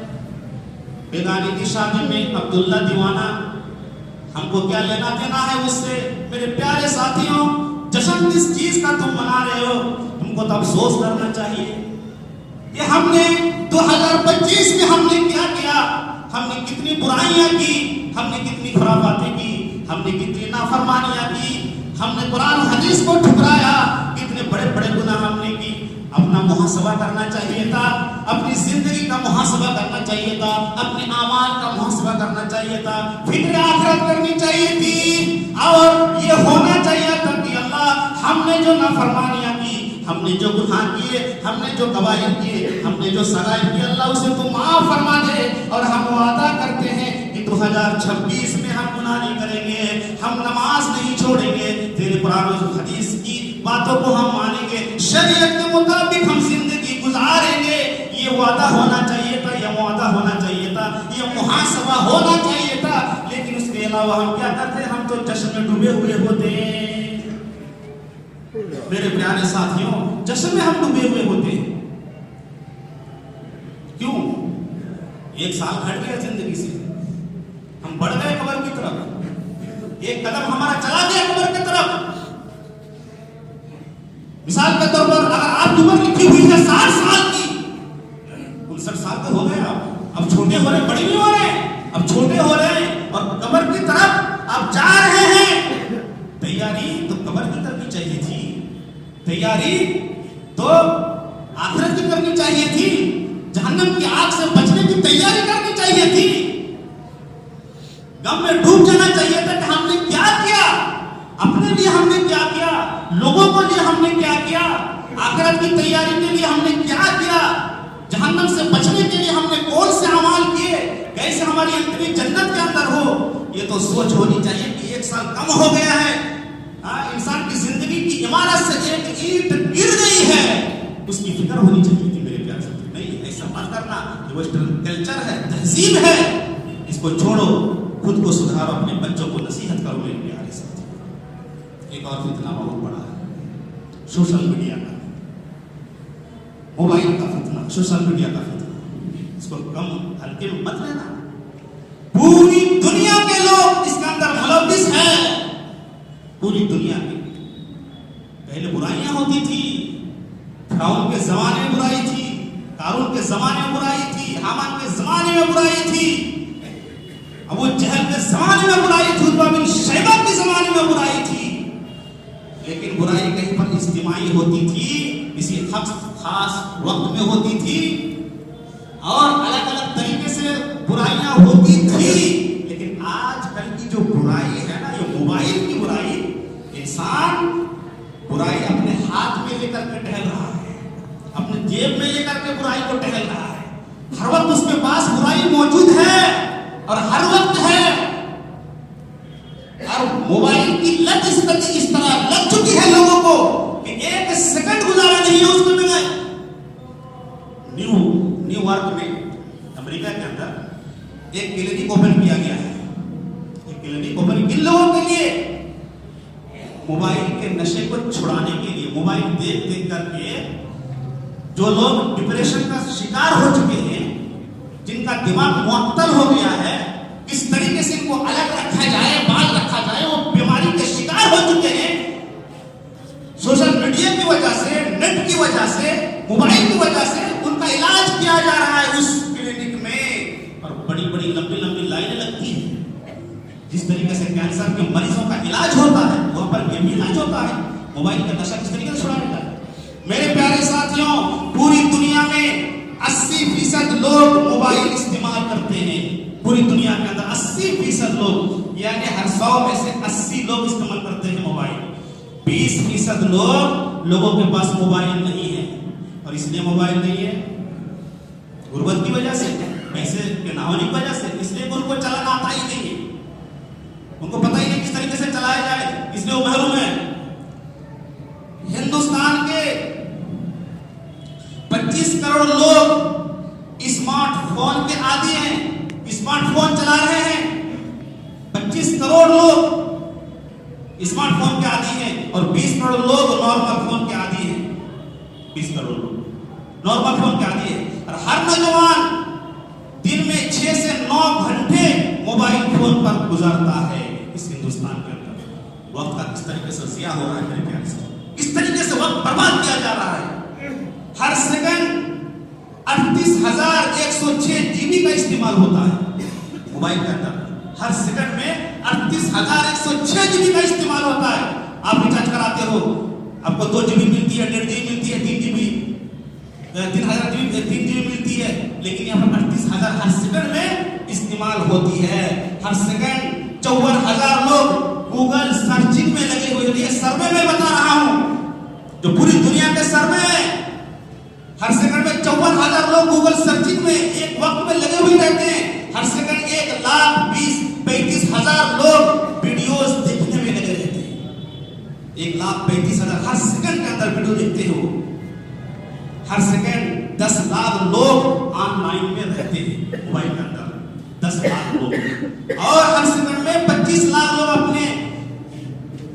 بیگانی کی شادی میں عبداللہ دیوانہ، ہم کو کیا لینا دینا ہے اس سے. میرے پیارے ساتھیوں، جشن کس چیز کا تم منا رہے ہو، تم کو تو افسوس کرنا چاہیے. یہ ہم نے 2025 میں ہم نے کیا کیا، ہم نے کتنی برائیاں کی، ہم نے کتنی خراباتیں کی، ہم نے کتنی نافرمانیاں کی، ہم نے قرآن حدیث کو ٹھکرایا، کتنے بڑے بڑے گناہ ہم نے کی. اپنا محاسبہ کرنا چاہیے تھا، اپنی زندگی کا محاسبہ کرنا چاہیے تھا، اپنے اعمال کا محاسبہ کرنا چاہیے تھا، فکر آخرت کرنی چاہیے تھی، اور یہ ہونا چاہیے تھا کہ اللہ، ہم نے جو نافرمانیاں کی، ہم نے جو گناہ کیے، ہم نے جو کبائر کیے، ہم نے جو سرائر کیے، اللہ اسے تو معاف فرما دے. اور ہم وعدہ کرتے ہیں کہ 2026 میں ہم گناہ نہیں کریں گے، ہم نماز نہیں چھوڑیں گے، تیرے قرآن و حدیث کی باتوں کو ہم مانیں گے، شریعت کے مطابق ہم زندگی گزاریں گے. یہ وعدہ ہونا چاہیے تھا، یہ وعدہ ہونا چاہیے تھا، یہ محاسبہ ہونا چاہیے تھا. لیکن اس کے علاوہ ہم کیا کرتے ہیں، ہم تو جشن میں ڈوبے ہوئے ہوتے ہیں. میرے پیارے ساتھیوں، جشن میں ہم ڈوبے ہوئے ہوتے ہیں. کیوں؟ ایک سال گھٹ گیا زندگی سے، ہم بڑھ گئے قبر کی طرف، ایک قدم ہمارا چلا گیا قبر کی طرف. مثال کے طور پر اگر آپ کی عمر لکھی ہوئی ہے 60 سال کی، 59 سال تو ہو گئے، اب چھوٹے ہو رہے، بڑے نہیں ہو رہے، اب چھوٹے ہو رہے ہیں اور قبر کی طرف آپ جا رہے ہیں. تیاری تو قبر کی کرنی چاہیے تھی، تیاری تو آخرت کی کرنی چاہیے تھی، جہنم کی آگ سے بچنے کی تیاری کرنی چاہیے تھی. غم میں ڈوب جانا چاہیے تھا کہ ہم نے کیا کیا، اپنے لیے ہم نے کیا کیا، لوگوں کو لیے ہم نے کیا کیا، آخرت کی تیاری کے لیے ہم نے کیا کیا، جہنم سے بچنے کے لیے ہم نے کون سے اعمال کیے، کیسے ہماری انتمی جنت کے اندر ہو. یہ تو سوچ ہونی چاہیے کہ ایک سال کم ہو گیا ہے، انسان کی زندگی کی عمارت سے ایک اینٹ گر گئی ہے، اس کی فکر ہونی چاہیے تھی. میرے پیار سے نہیں، ایسا مت کرنا، یہ ویسٹرن کلچر ہے، تہذیب ہے، اس کو چھوڑو، خود کو سدھارو، اپنے بچوں کو نصیحت کرو. میرے پیارے ساتھی، ایک اور فتنہ بہت بڑا ہے، سوشل میڈیا کا، موبائل کا فتنہ، سوشل میڈیا کا فتنہ. اس کو کم ہلکے میں مت لینا. پوری دنیا کے لوگ اس کے اندر ملوث ہیں. پوری دنیا کی پہلے برائیاں ہوتی تھی. فرعون کے زمانے میں برائی تھی, قارون کے زمانے میں برائی تھی, حامان کے زمانے میں برائی تھی, ابو جہل کے زمانے میں برائی تھی, عتبہ بن شیبہ کے زمانے میں برائی تھی. لیکن برائی کہیں پر اجتماعی ہوتی تھی, کسی خاص وقت میں ہوتی تھی, اور الگ الگ طریقے سے برائیاں ہوتی تھی. لیکن آج کل کی جو برائی ہے نا, یہ موبائل کی برائی, انسان برائی اپنے ہاتھ میں لے کر کے ٹہل رہا ہے, اپنے جیب میں لے کر کے برائی کو ٹہل رہا ہے. ہر وقت اس کے پاس برائی موجود ہے اور ہر وقت ہے. اور موبائل کی لت اس طرح لگ چکی ہے لوگوں کو کہ ایک سیکنڈ گزارا نہیں ہے اس کے بغیر. نیو یارک میں, امریکہ کے اندر ایک کلینک اوپن کیا گیا ہے. ایک کلینک اوپن کن لوگوں کے لیے, موبائل کے نشے کو چھڑانے کے لیے. موبائل دیکھ دیکھ کر کے جو لوگ ڈپریشن کا شکار ہو چکے ہیں, جن کا دماغ معطل ہو گیا ہے, کس طریقے سے ان کو الگ رکھا جائے, بال رکھا جائے, وہ بیماری کے شکار ہو چکے ہیں. سوشل میڈیا کی وجہ سے, نیٹ کی وجہ سے, موبائل کی وجہ سے ان کا علاج کیا جا رہا ہے اس کلینک میں. اور بڑی بڑی لمبی لمبی لائنیں لگتی ہیں. جس طریقے سے کینسر کے مریضوں کا علاج ہوتا ہے, وہاں پر یہ بھی علاج ہوتا ہے. موبائل کا نشہ کس طریقے سے چھڑایا جاتا ہے. میرے پیارے ساتھیوں, پوری دنیا میں 80% لوگ موبائل استعمال کرتے ہیں. پوری دنیا کے اندر 80% لوگ, یعنی ہر 100 میں سے 80 لوگ استعمال کرتے ہیں موبائل. 20% لوگوں کے پاس موبائل نہیں ہے. اور اس لیے موبائل نہیں ہے غربت کی وجہ سے, پیسے کے نہ ہونے کی وجہ سے, اس لیے ان کو چلانا آتا ہی نہیں ہے. ان کو پتہ ہی نہیں کس طریقے سے چلایا جائے, اس لیے وہ محروم ہیں. ہندوستان کے 25 کروڑ لوگ اسمارٹ فون کے عادی ہیں, اسمارٹ فون چلا رہے ہیں. 25 کروڑ لوگ اسمارٹ فون کے عادی ہیں, اور 20 کروڑ لوگ نارمل فون کے عادی ہیں. 20 کروڑ لوگ نارمل فون کے عادی ہیں. اور ہر نوجوان دن میں 6 سے 9 گھنٹے موبائل فون پر گزارتا ہے. اس ہندوستان کے اندر وقت کا کس طریقے سے ضیاع ہو رہا ہے میرے پیارے سے, کس طریقے سے وقت برباد کیا جا رہا ہے. ہر سیکنڈ 38,106 GB کا استعمال ہوتا ہے موبائل کے اندر. ہر سیکنڈ میں 38,106 GB کا استعمال ہوتا ہے. آپ ریچارج کراتے ہو, آپ کو 2 GB ملتی ہے, 1.5 GB ملتی ہے, 3 GB 3 GB ملتی ہے. لیکن یہاں پر 38,000 ہر سیکنڈ میں استعمال ہوتی ہے. ہر سیکنڈ 54,000 لوگ گوگل سرچنگ میں لگے ہوئے. یہ سروے میں بتا رہا ہوں, جو پوری دنیا کے سروے ہیں. ہر سیکنڈ میں 54,000 لوگ گوگل سرچنگ میں ایک وقت میں لگے ہوئے رہتے ہیں. ہر سیکنڈ 1,35,000 لوگ ویڈیوز دیکھنے میں لگے رہتے ہیں. 1,35,000 ہر سیکنڈ کے اندر ویڈیو دیکھتے ہو. ہر سیکنڈ 10 لاکھ لوگ آن لائن میں رہتے ہیں موبائل کے اندر. 10 لاکھ لوگ, اور ہر سیکنڈ میں 25 لاکھ لوگ اپنے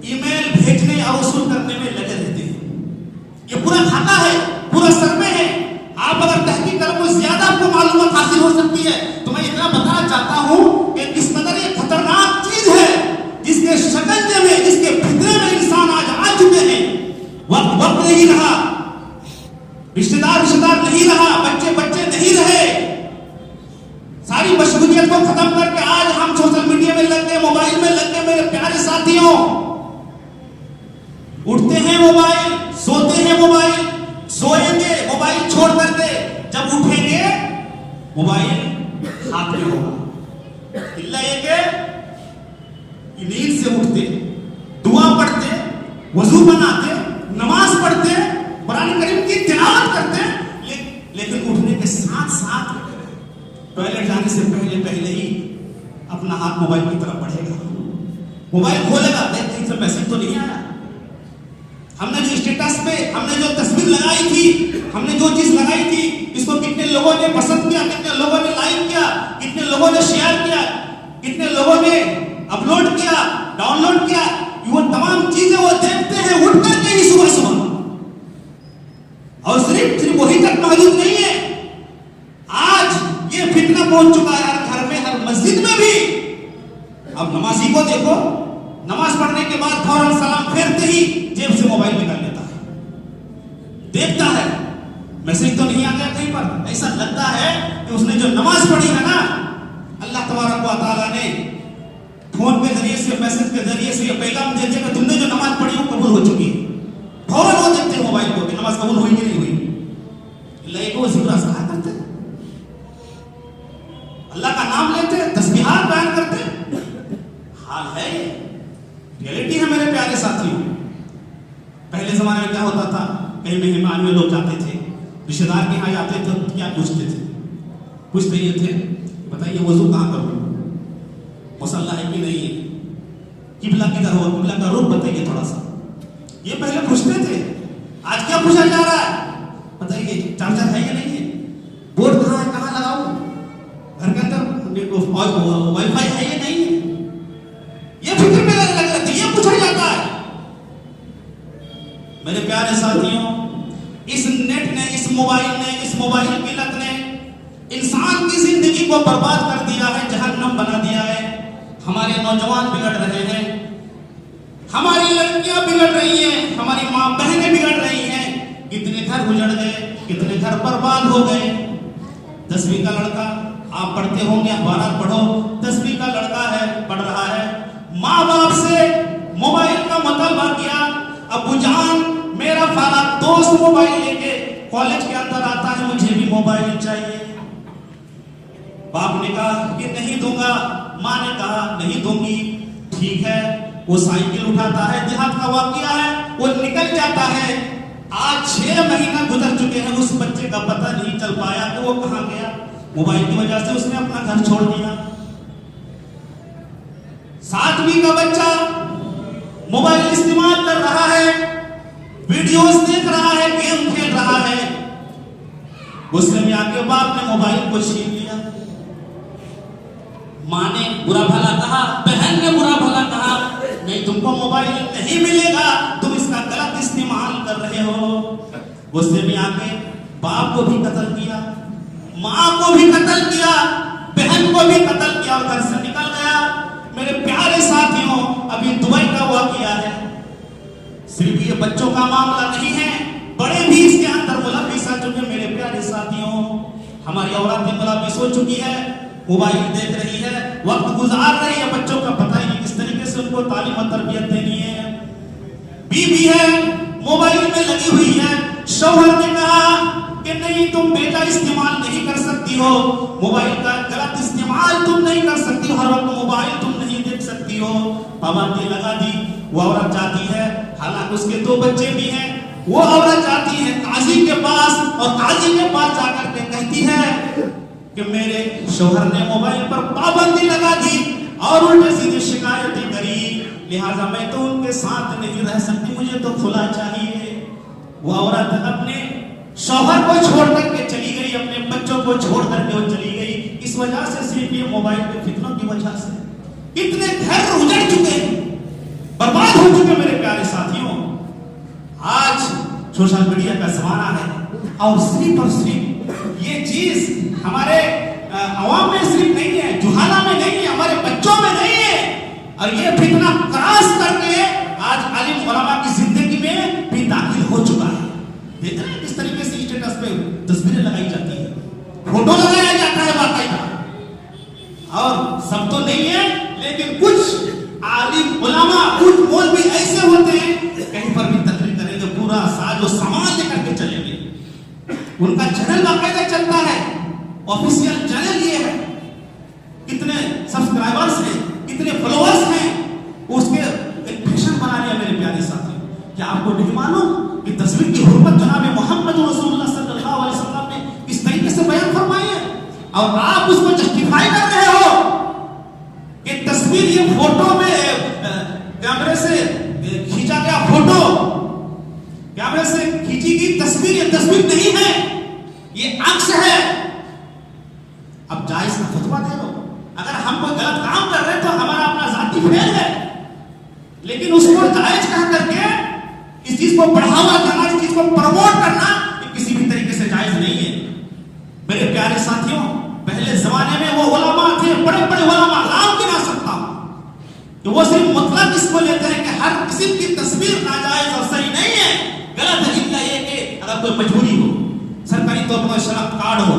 ای میل بھیجنے اور وصول کرنے میں لگے رہتے ہیں. یہ پورا کھاتا ہے, پورا سروے ہے. آپ اگر تحقیق کرو تو زیادہ آپ کو معلومات حاصل ہو سکتی ہے. تو میں اتنا بتانا چاہتا ہوں کہ اس قدر یہ خطرناک چیز ہے, جس کے شکنجے میں, جس کے فطرے میں انسان آج آ چکے ہیں. وقت نہیں رہا, رشتہ دار نہیں رہا, بچے نہیں رہے. ساری مشغولیت کو ختم کر کے آج ہم سوشل میڈیا میں لگ گئے, موبائل میں لگ گئے. میرے پیارے ساتھیوں, اٹھتے ہیں موبائل, سوتے ہیں موبائل, سوئیں گے موبائل چھوڑ کر کے, جب اٹھیں گے موبائل ہاتھ میں ہوگا. اللہ یہ کہ نیند سے اٹھتے, دعا پڑھتے, وضو بناتے, نماز پڑھتے, قرآن کریم کی تلاوت کرتے, لیکن اٹھنے کے ساتھ ساتھ ٹوائلٹ جانے سے پہلے ہی اپنا ہاتھ موبائل کی طرف بڑھے گا. موبائل کھولے گا, دیکھتے ہیں میسج تو نہیں آیا. ہم نے جو اسٹیٹس پہ ہم نے جو تصویر لگائی تھی, ہم نے جو چیز لگائی تھی, اس کو کتنے لوگوں نے پسند کیا, کتنے لوگوں نے لائک کیا, کتنے لوگوں نے شیئر کیا, کتنے لوگوں نے اپلوڈ کیا, ڈاؤن لوڈ کیا. وہ تمام چیزیں وہ دیکھتے ہیں اٹھ کر کے ہی صبح. اور صرف وہی تک محدود نہیں ہے. آج پہنچ چکا ہے ہر گھر میں، ہر مسجد میں بھی۔ اب نمازی کو دیکھو، نماز پڑھنے کے بعد فوراً سلام پھیرتے ہی جیب سے موبائل نکال لیتا ہے، دیکھتا ہے میسج تو نہیں آ گیا کہیں پر۔ ایسا لگتا ہے کہ اس نے جو نماز پڑھی ہے نا، اللہ تبارک و تعالیٰ نے فون کے ذریعے سے، میسج کے ذریعے سے یہ پیغام دے دیا کہ تم نے جو نماز پڑھی وہ قبول ہو چکی ہے۔ فوراً وہ دیکھتے ہیں موبائل کو کہ نماز قبول ہوئی کہ نہیں ہوئی، اللہ کو ذکر اذکار کرتے ہیں، اللہ کا نام لیتے ہیں، تسبیحات بیان کرتے ہیں۔ حال ہے، ریئلٹی ہے میرے پیارے ساتھیوں۔ پہلے زمانے میں کیا ہوتا تھا، کہیں مہمان میں لوگ جاتے تھے، رشتہ دار کے یہاں جاتے تھے، کیا پوچھتے تھے؟ پوچھتے یہ تھے بتائیے وضو کہاں کروں، مصلی ہے کہ نہیں ہے، قبلہ کدھر ہو، قبلہ کا رخ بتائیے تھوڑا سا۔ یہ پہلے پوچھتے تھے، آج کیا پوچھا جا رہا ہے؟ بتائیے چارجر ہے یا نہیں ہے، بورڈ کہاں ہے، کہاں لگاؤ، گھر کے اندر وائی فائی ہے یا نہیں ہے، یہ فکر میں لگ جاتی ہے، یہ پوچھا جاتا ہے۔ میرے پیارے ساتھیوں، اس نیٹ نے، اس موبائل نے، اس موبائل کی لت نے انسان کی زندگی کو برباد کر دیا ہے، جہنم بنا دیا ہے۔ ہمارے نوجوان بگڑ رہے ہیں، ہماری لڑکیاں بگڑ رہی ہیں، ہماری ماں بہنیں بگڑ رہی ہیں۔ کتنے گھر اجڑ گئے، کتنے گھر برباد ہو گئے۔ 10ویں کا لڑکا، آپ پڑھتے ہوں گے، اخبارات پڑھو، 10ویں کا لڑکا ہے، پڑھ رہا ہے، ماں باپ سے موبائل کا مطالبہ کیا، ابو جان میرا فلاں دوست موبائل لے کے کالج کے اندر آتا ہے، مجھے بھی موبائل چاہیے۔ باپ نے کہا کہ نہیں دوں گا، ماں نے کہا نہیں دوں گی، ٹھیک ہے۔ وہ سائیکل اٹھاتا ہے، دیہات کا واقعہ ہے، وہ نکل جاتا ہے۔ آج 6 مہینہ گزر چکے ہیں، اس بچے کا پتہ نہیں چل پایا کہ وہ کہاں گیا۔ موبائل کی وجہ سے اس نے اپنا گھر چھوڑ دیا۔ 7ویں کا بچہ موبائل استعمال کر رہا ہے، ویڈیوز دیکھ رہا ہے، گیم کھیل رہا ہے، غصے میں آ کے باپ نے موبائل کو چھین لیا۔ ماں نے برا بھلا کہا، بہن نے برا بھلا کہا، نہیں تم کو موبائل نہیں ملے گا، تم اس کا غلط استعمال کر رہے ہو۔ غصے میں آ کے باپ کو بھی قتل کیا، ماں کو بھی قتل کیا، بہن کو بھی قتل کیا اور گھر سے نکل گیا۔ میرے پیارے ساتھیوں، ابھی دبئی کا واقعہ ہے، صرف یہ بچوں کا معاملہ نہیں ہے، بڑے بھی اس کے اندر ملوث ہو چکے۔ میرے پیارے ساتھیوں، ہماری عورتیں ملوث ہو چکی ہے، موبائل دیکھ رہی ہے، وقت گزار رہی ہے، بچوں کا پتہ ہی نہیں کس طریقے سے ان کو تعلیم و تربیت دینی ہے۔ بیوی ہے، موبائل میں لگی ہوئی ہے، شوہر نے کہا کہ نہیں تم بیٹا استعمال نہیں کر سکتی ہو، موبائل کا غلط استعمال تم نہیں کر سکتی ہو، ہر وقت موبائل تم نہیں دیکھ سکتی ہو، پابندی لگا دی۔ وہ عورت جاتی ہے، حالانکہ اس کے 2 بچے بھی ہیں، وہ عورت جاتی ہے قاضی کے پاس اور قاضی کے پاس جا کر کے کہتی ہے کہ میرے شوہر نے موبائل پر پابندی لگا دی اور الٹے سیدھے شکایتیں کری، لہٰذا میں تو ان کے ساتھ نہیں رہ سکتی، مجھے تو کھلا چاہیے۔ وہ عورت اپنے شوہر کو چھوڑ کر کے چلی گئی، اپنے بچوں کو چھوڑ کر کے وہ چلی گئی، اس وجہ سے، صرف یہ موبائل کے فتنوں کی وجہ سے کتنے گھر اجڑ چکے ہیں، برباد ہو چکے۔ میرے پیارے ساتھیوں، آج سوشل میڈیا کا زمانہ ہے اور صرف یہ چیز ہمارے عوام میں صرف نہیں ہے، جہالا میں نہیں ہے، ہمارے بچوں میں نہیں ہے، اور یہ فتنہ کراس کر کے آج عالم علماء کی زندگی میں بھی داخل ہو چکا ہے۔ دیکھ رہے ہیں کس طریقے سے اسٹیٹس پہ تصویریں لگائی جاتی ہیں، فوٹو لگایا جاتا ہے باقاعدہ، اور سب تو نہیں ہے لیکن کچھ عالم علماء، کچھ مولوی ایسے ہوتے ہیں کہیں پر بھی تقریر کریں گے پورا ساز و سامان لے کر کے چلیں گے، ان کا چینل باقاعدہ چلتا ہے، آفیشیل چینل یہ ہے، کتنے سبسکرائبرز ہیں، کتنے فالوورز ہیں، اس کے ایک فیشن بنا لیا۔ میرے پیارے ساتھی، کیا آپ کو نہیں معلوم کہ تصویر کی حرمت جناب محمد رسول اللہ صلی اللہ علیہ وسلم نے اس طریقے سے بیان فرمائی ہے، اور آپ اس کو جسٹیفائی کر رہے ہو کہ تصویر یہ فوٹو میں کیمرے سے کھینچا گیا فوٹو، کیمرے سے کھینچی گئی تصویر، یہ تصویر نہیں ہے، یہ عکس ہے۔ اب جائز کا فتویٰ دے دو، اگر ہم کوئی غلط کام کر رہے ہیں تو ہمارا اپنا ذاتی فعل ہے، لیکن اس کو جائز کہہ کر کے اس چیز کو بڑھاوا دینا، اس چیز کو پروموٹ کرنا، یہ کسی بھی طریقے سے جائز نہیں ہے۔ میرے پیارے ساتھیوں، پہلے زمانے میں اس کو لیتے ہیں کہ ہر قسم کی تصویر ناجائز اور صحیح نہیں ہے، غلط ہے، الا یہ کہ اگر کوئی مجبوری ہو، سرکاری طور پر شناخت card who,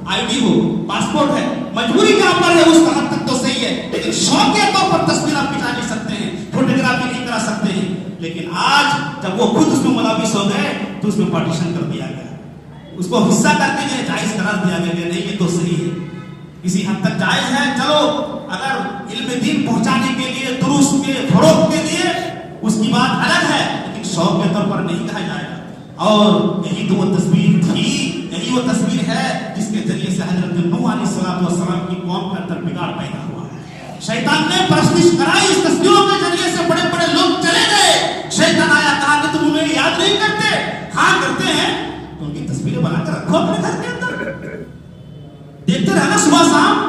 I D who, passport ہے، مجبوری کے اوپر ہے، اس کا حد تک تو صحیح ہے، لیکن شوق کے طور پر تصویر آپ کھینچا نہیں سکتے ہیں، فوٹوگرافی نہیں کرا سکتے ہیں۔ لیکن آج جب وہ خود اس میں ملوث ہو گئے تو اس میں پارٹیشن کر دیا گیا، اس کو حصہ کر کے جو جائز قرار دیا گیا کہ نہیں یہ تو صحیح ہے، کسی حد تک جائز ہے، چلو اگر علم دین پہنچانے کے لیے، دروس کے فروغ کے لیے اس کی بات الگ ہے، لیکن شوق کے طور پر نہیں کہا جائے گا۔ اور یہی تو وہ تصویر تھی، یہی وہ تصویر ہے جس کے ذریعے سے حضرت نوح علیہ السلام کی قوم کے اندر بگاڑ پیدا ہوا ہے۔ شیطان نے پرستش کرائی اس تصویروں کے ذریعے سے، بڑے بڑے لوگ چلے گئے، شیطان آیا کہا کہ تم انہیں یاد نہیں کرتے، ہاں کرتے ہیں، تو ان کی تصویریں بنا کر رکھو اپنے گھر کے اندر، دیکھتے رہنا صبح شام،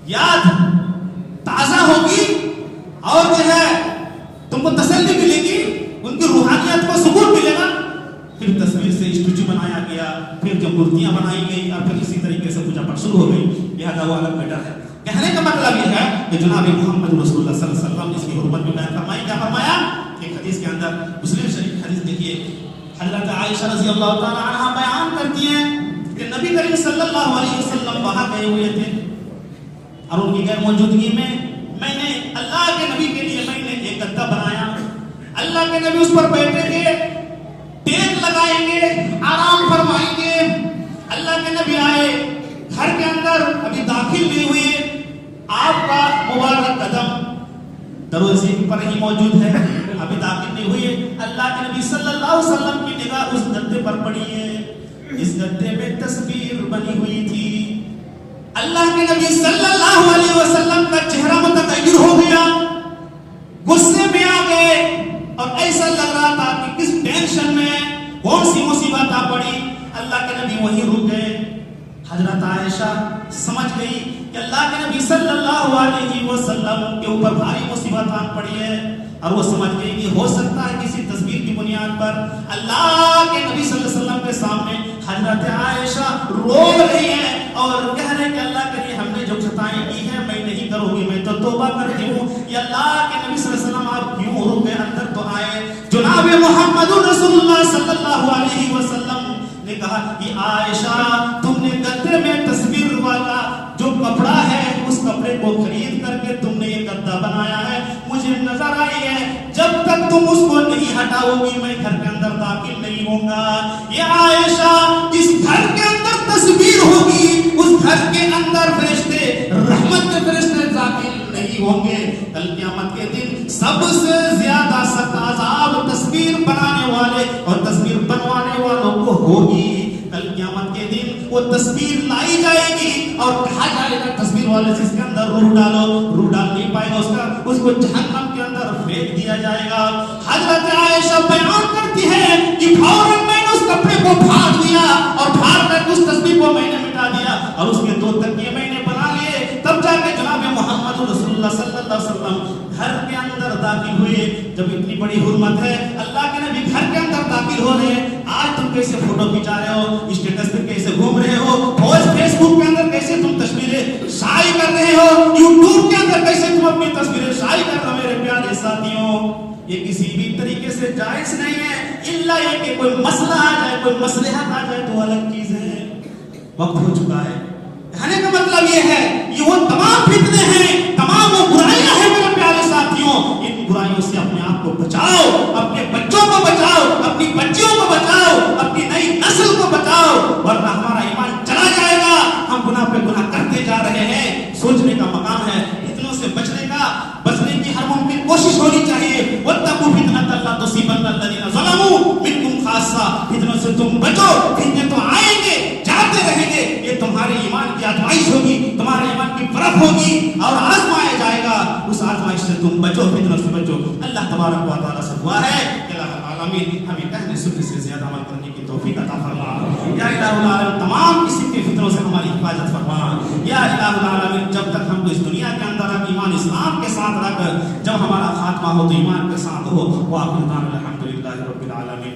یاد تازہ ہوگی اور جو ہے تم کو تسلی ملے گی، ان کی روحانیت کو سکون ملے گا۔ پھر تصویر سے اسٹیچو بنایا گیا، پھر جو مورتیاں بنائی گئی، اور پھر اسی طریقے سے پوجا پاٹ شروع ہو گئی۔ لہٰذا وہ الگ میٹر ہے۔ کہنے کا مطلب یہ ہے کہ جناب محمد رسول اللہ صلی اللہ علیہ وسلم نے اس کی حرمت میں بیان فرمائی، کیا فرمایا؟ ایک حدیث کے اندر، مسلم شریف حدیث دیکھیے، حضرت عائشہ رضی اللہ تعالی عنہا بیان کرتی ہیں کہ نبی کریم صلی اللہ علیہ وسلم وہاں گئے ہوئے تھے، اور ان کی غیر موجودگی میں نے اللہ کے نبی کے لیے میں نے ایک گدا بنایا، اللہ کے نبی اس پر بیٹھیں گے، ٹیک لگائیں گے، آرام فرمائیں گے۔ اللہ کے نبی آئے گھر کے اندر، ابھی داخل نہیں ہوئے، آپ کا مبارک قدم دروازے پر ہی موجود ہے، ابھی داخل نہیں ہوئے، اللہ کے نبی صلی اللہ علیہ وسلم کی نگاہ اس گدے پر پڑی ہے، اس گدے میں تصویر بنی ہوئی تھی۔ اللہ کے نبی صلی اللہ علیہ وسلم کا چہرہ متغیر ہو گیا، غصے میں آ گئے، اور ایسا لگ رہا تھا کہ کس ٹینشن میں کون سی مصیبت آ پڑی۔ اللہ کے نبی وہیں رک گئے۔ حضرت عائشہ سمجھ گئی کہ اللہ کے نبی صلی اللہ علیہ وسلم کے اوپر بھاری مصیبت آ پڑی ہے، اور وہ سمجھ گئی کہ ہو سکتا ہے کسی تصویر کی بنیاد پر اللہ کے نبی صلی اللہ علیہ وسلم کے سامنے حضرت عائشہ رو رہی ہے اور کہہ رہے کہ اللہ کے لیے ہم نے جو خطائیں کی ہیں میں نہیں کروں گی، میں تو توبہ کرتی ہوں۔ یا اللہ کے نبی صلی اللہ علیہ وسلم آپ کیوں رک گئے، اندر تو آئے۔ جناب محمد رسول اللہ صلی اللہ علیہ وسلم نے کہا کہ عائشہ تم نے گدے میں تصویر والا جو کپڑا ہے اس کپڑے کو خرید کر کے تم نے یہ گدا بنایا ہے، مجھے نظر آئی ہے، جب تک تم اس کو نہیں ہٹاؤ گی میں گھر کے اندر داخل نہیں ہوں گا۔ یہ عائشہ جس گھر کے اندر تصویر ہوگی اس گھر کے اندر فرشتے رحمت کے فرشتے داخل نہیں ہوں گے۔ کل قیامت کے دن سب سے زیادہ سخت عذاب تصویر بنانے والے اور تصویر بنوانے والوں کو ہوگی۔ کل قیامت کے دن وہ تصویر لائی جائے گی اور کہا جائے گا تصویر والے سے اس کے اندر روح ڈالو، روح ڈال نہیں پائے گا، اس کو جہنم کے اندر پھینک دیا جائے گا۔ حضرت عائشہ بیان کرتی ہے کہ فوراً میں نے اس کپڑے کو پھاڑ دیا اور پھاڑ کر اس تصویر کو میں نے مٹا دیا اور اس کے 2 تکیے میں نے بنا لیے، تب جا کے جناب محمد رسول اللہ صلی اللہ علیہ وسلم گھر کے اندر داخل ہوئے۔ جب اتنی بڑی حرمت ہے، اللہ کے نبی گھر کے اندر داخل ہو رہے ہیں، آج تم کیسے فوٹو کھینچا رہے ہو، اسٹیٹس پہ کیسے گھوم رہے ہو، فیس بک کے اندر کیسے تم تصویریں شائع کر رہے ہو، یوٹیوب کے اندر کیسے تم اپنی تصویریں شائع کر رہے ہو، میرے پیارے ساتھیوں، یہ کسی بھی طریقے سے جائز نہیں ہے، الا یہ کہ کوئی مسئلہ آ جائے، کوئی مصلحت آ جائے تو الگ چیز ہے۔ وقت ہو چکا ہے، کہنے کا مطلب یہ ہے یہ وہ تمام فتنے ہیں، تمام وہ برائیاں ہیں میرے پیارے ساتھیوں، ان برائیوں سے اپنے آپ کو بچاؤ، اپنے بچوں کو بچاؤ، اپنی بچیوں کو بچاؤ، اپنی نئی نسل کو بچاؤ، ورنہ ہمارا ایمان چلا جائے گا۔ ہم گناہ پہ گناہ کرتے جا رہے ہیں۔ سوچنے کا مقام ہے، فتنوں سے بچنے کی ہر ممکن کوشش ہونی چاہیے۔ واتقوا فتنة لا تصيبن الذين ظلموا منكم خاصة، فتنوں سے تم بچو، فتنے تو آئیں گے، جاتے رہیں گے، یہ تمہارے ایمان کی آزمائش ہوگی، تمہارے ایمان کی پرکھ ہوگی اور آزمایا جائے گا، اس آزمائش سے تم بچو، فتنوں سے بچو۔ اللہ تبارک و تعالیٰ سے دعا ہے کہ اللہ العالمین ہمیں کہنے سننے سے زیادہ عمل کرنے کی توفیق عطا فرما۔ یا الہ العالمین تمام قسم کے فتنوں سے ہماری حفاظت فرما۔ یا الہ العالمین جب تک ہم کو اس دنیا کے اندر ایمان اسلام کے ساتھ رکھ، جب ہمارا خاتمہ ہو تو ایمان کے ساتھ ہو۔ وآخر دعوانا الحمدللہ رب العالمین۔